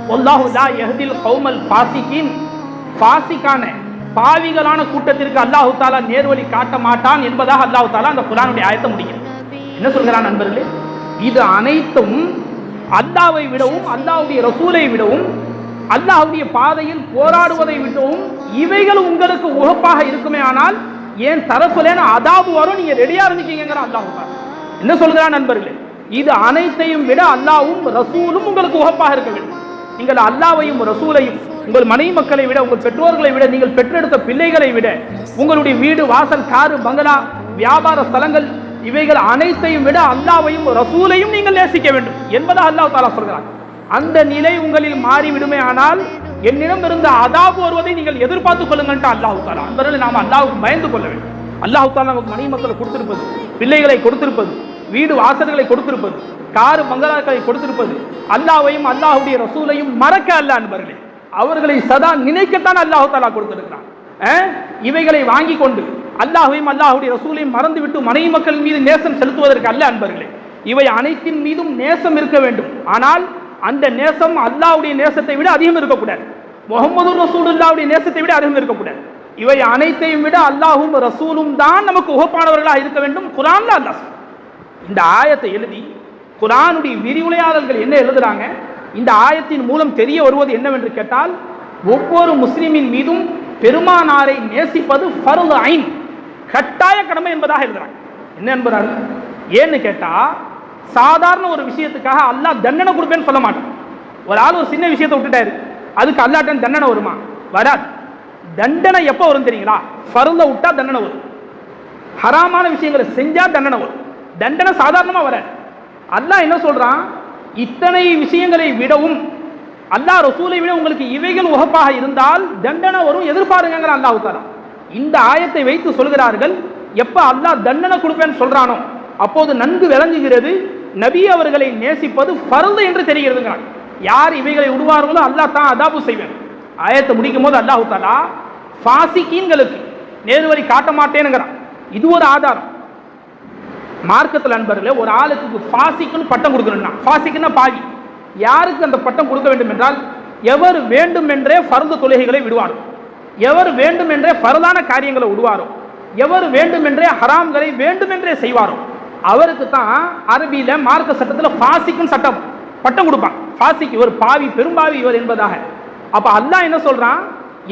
வல்லாஹு லா யஹ்தில் கௌமல் ஃபாசிகீன், ஃபாசிகான பாவிகளான கூட்டத்திற்கு அல்லாஹு தாலா நேர்வழி காட்ட மாட்டான் என்பதாக அல்லாஹு தாலா அந்த குர்ஆனுடைய ஆயத்தை முடிக்கிறார். என்ன சொல்கிறான் நண்பர்களே? இது அனைத்தும் அல்லாஹ்வை விடவும் அல்லாஹ்வுடைய ரசூலை விடவும் அல்லாஹ்வுடைய பாதையில் போராடுவதை விடவும் இவைகள் உங்களுக்கு உகப்பாக இருக்குமே, ஆனால் ஏன் தரப்புலேன அதாபு வரும், நீங்க ரெடியா இருந்துக்கீங்கிற அல்லாஹ் தாலா என்ன சொல்கிறான் நண்பர்களே? இது அனைத்தையும் விட அல்லாஹ்வும் ரசூலும் உங்களுக்கு உகப்பாக இருக்க வேண்டும். நீங்கள் அல்லாஹ்வையும் ரசூலையும் உங்கள் மனைவி மக்களை விட, உங்கள் பெற்றோர்களை விட, நீங்கள் பெற்றெடுத்த பிள்ளைகளை விட, உங்களுடைய வீடு வாசல் காரு பங்களா வியாபார ஸ்தலங்கள் இவைகள் அனைத்தையும் விட அல்லாஹ்வையும் ரசூலையும் நீங்கள் நேசிக்க வேண்டும் என்பதை அல்லாஹ் தாலா சொல்கிறார். அந்த நிலை உங்களில் மாறிவிடுமே, ஆனால் என்னிடம் இருந்த அதாபு வருவதை நீங்கள் எதிர்பார்த்துக் கொள்ளுங்கள் அல்லாஹ் தாலா. அன்பர்களே, நாம் அல்லாஹ்வுக்கு பயந்து கொள்ள வேண்டும். அல்லாஹ் தாலா நமக்கு மனைவி மக்களை கொடுத்திருப்பது, பிள்ளைகளை கொடுத்திருப்பது, வீடு வாசல்களை கொடுத்திருப்பது, காரு பங்களாக்களை கொடுத்திருப்பது, அல்லாஹ்வையும் அல்லாஹ்வுடைய ரசூலையும் மறக்க அல்ல அன்பர்களே, அவர்களை சதா நினைக்கத்தான் அல்லாஹ் தாலா கொடுத்திருக்கிறான். இவைகளை வாங்கி கொண்டு அல்லாஹ்வையும் அல்லாஹ்வுடைய ரசூலையும் மறந்துவிட்டு மனைவி மக்கள் மீது நேசம் செலுத்துவதற்கு அல்ல அன்பர்களே. இவை அனைத்தின் மீதும் நேசம் இருக்க வேண்டும். ஆனால் அந்த நேசம் அல்லாஹ்வுடைய நேசத்தை விட அதிகம் இருக்கக்கூடாது. முஹம்மது ரசூலுல்லாஹ்வுடைய நேசத்தை விட அதிகம் இருக்கக்கூடாது. இவை அனைத்தையும் விட அல்லாஹ்வும் ரசூலும் தான் நமக்கு உகப்பானவர்களாக இருக்க வேண்டும். குர்ஆன்ல அல்லாஹ் இந்த ஆயத்தை எழுதி குர்ஆனுடைய விரிவுரையாளர்கள் என்ன எழுதுறாங்க, இந்த ஆயத்தின் மூலம் தெரிய வருவது என்னவென்று கேட்டால், ஒவ்வொரு முஸ்லிமின் மீதும் பெருமானாரை நேசிப்பது ஃபர்து ஐன், கட்டாய கடமை என்பதாக எழுதுறாங்க. என்ன என்பதாக ஏன்னு கேட்டா, சாதாரண ஒரு விஷயத்துக்காக அல்லாஹ் தண்டனை கொடுப்பேன்னு சொல்ல மாட்டான். ஒரு ஆள் ஒரு சின்ன விஷயத்தை விட்டுட்டாரு, அதுக்கு அல்லாஹ்ட்ட தண்டனை வருமா? வராது. தண்டனை எப்போ வரும் தெரியுங்களா? ஃபர்த விட்டா தண்டனை வரும், ஹராமான விஷயங்களை செஞ்சா தண்டனை வரும். தண்டனை சாதாரணமா வராது. அல்லாஹ் என்ன சொல்றான், இத்தனை விஷயங்களை விடவும் அல்லாஹ் ரசூலை விட உங்களுக்கு இவைகள் உகப்பாக இருந்தால் தண்டனை வரும், எதிர்பாருங்கிற அல்லாஹ் தாலா இந்த ஆயத்தை வைத்து சொல்கிறார்கள். எப்ப அல்லாஹ் தண்டனை கொடுப்பேன்னு சொல்றானோ அப்போது நன்கு விளங்குகிறது நபி அவர்களை நேசிப்பது ஃபர்து என்று தெரிகிறதுங்கிறான். யார் இவைகளை விடுவார்களோ அல்லாஹ் தான் அதாபு செய்வேன். ஆயத்தை முடிக்கும் போது அல்லாஹ் தாலா ஃபாசிகீன்களுக்கு நேர்வழி காட்ட மாட்டேனுங்கிறான். இது ஒரு ஆதாரம். மார்க்கத்தில் நண்பர்களே, ஒரு ஆளுக்கு ஃபாசிக்குன்னு பட்டம் கொடுக்கணும்னா, ஃபாசிக்குன்னா பாவி, யாருக்கு அந்த பட்டம் கொடுக்க வேண்டும் என்றால், எவர் வேண்டும் என்றே ஃபர்து தொழுகைகளை விடுவாரோ, எவர் வேண்டும் என்றே ஃபர்தான காரியங்களை விடுவாரோ, எவர் வேண்டும் என்றே ஹராம்களை வேண்டும் என்றே செய்வாரோ, அவருக்கு தான் அரபியில மார்க்க சட்டத்தில் ஃபாசிக்குன்னு சட்டம் பட்டம் கொடுப்பாங்க. ஃபாசிக் இவர் பாவி, பெரும்பாவி இவர் என்பதாக. அப்ப அல்லாஹ் என்ன சொல்றான்,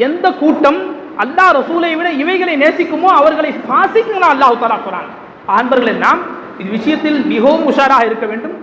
எந்த கூட்டம் அல்லாஹ் ரசூலை விட இவைகளை நேசிக்குமோ அவர்களை ஃபாசிக்குன்னு அல்லாஹ் தஆலா சொல்றாங்க. அன்பர்களே, நாம் இது விஷயத்தில் மிகவும் உஷாராக இருக்க வேண்டும்.